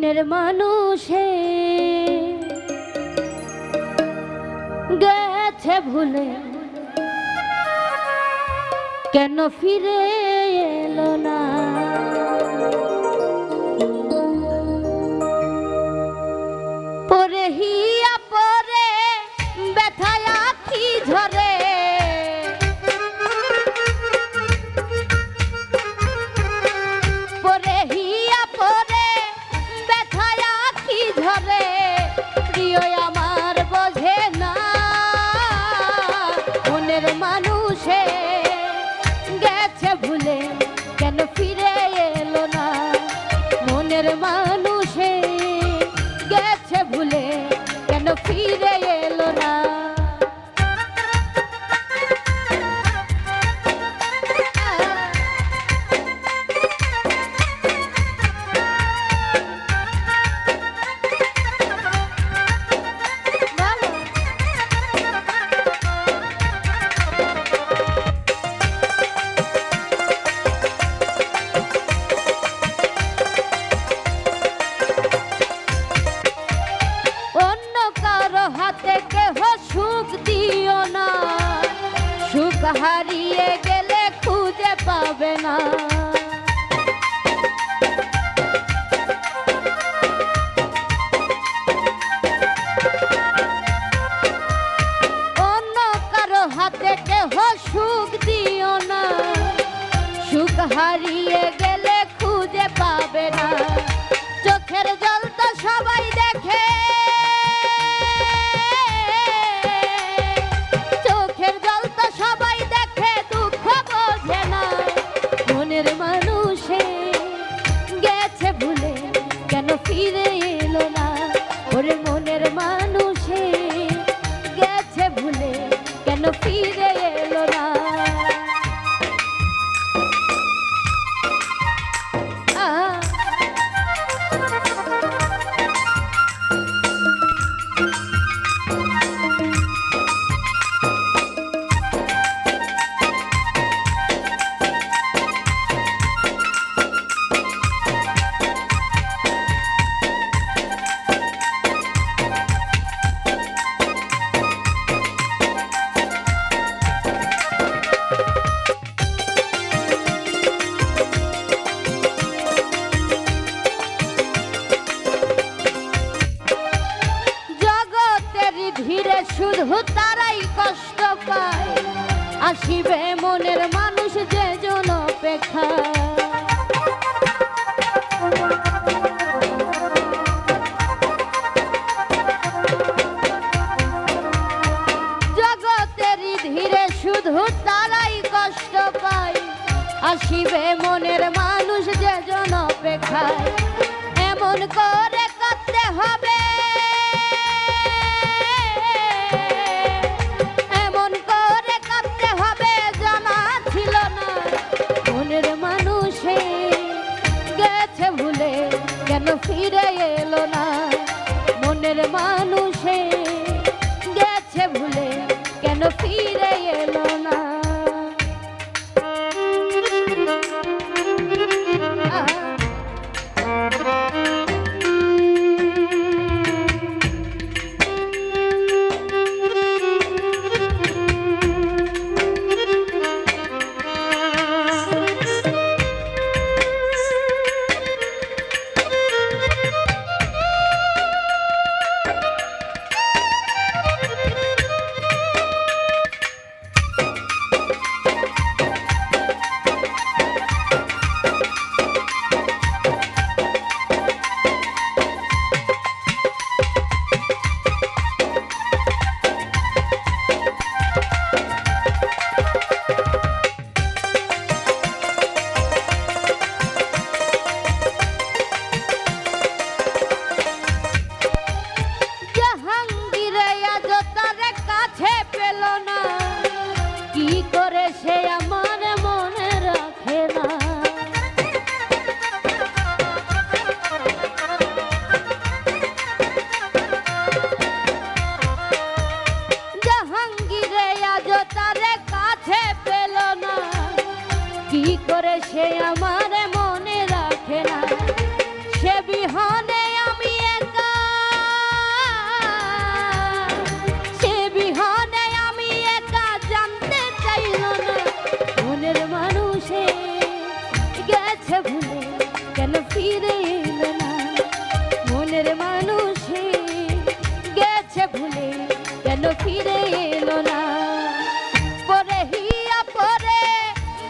মনের মানুষে গেছে ভুলে কেন ফিরে এলো না। পরে হিয়া পরে ব্যথায় আখি ঝরে, পরে হিয়া পরে ব্যথায় আখি ঝরে, প্রিয় আমার বোঝে না মনের মানুষে গেছে ভুলে কেন ফিরে এলো না। মনের মানুষে গেছে ভুলে কেন ফিরে এলো না। হাতে কেহ সুখ দিও না, সুখ হারিয়ে গেলে খুঁজে পাবে না। অন্য কারো হাতে কেহ সুখ দিও না, সুখ হারিয়ে গেলে খুঁজে পাবে না। চোখের জল তো সবাই দেখে, মনের মানুষে গেছে ভুলে কেন ফিরে এলো না। ওরে মনের মানুষে গেছে ভুলে কেন ফিরে এলো না। ধীরে শুধু তারাই কষ্ট পায়, আসিবে মনের মানুষ যে জন অপেক্ষা। জগতের ধীরে শুধু তারাই কষ্ট পায়, আসিবে মনের মানুষ যে জন অপেক্ষায়। এমন করে করতে হবে, কেন ফিরে এলো না। মনের মানুষে গেছে ভুলে কেন ফিরে এলো না। ফিরে এলো না। মনের মানুষে গেছে ভুলে কেন ফিরে এলো না। পরে হিয়া পরে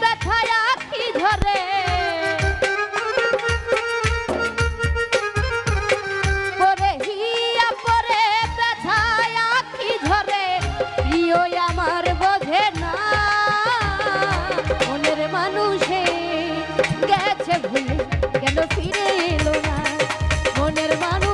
ব্যথায় আখি ঝরে, পরে হিয়া পরে ব্যথায় আখি ঝরে, প্রিয় আমার বোঝে না। মনের মানুষে গেছে ভুলে কেন ফিরে এলো না। মনের মানুষ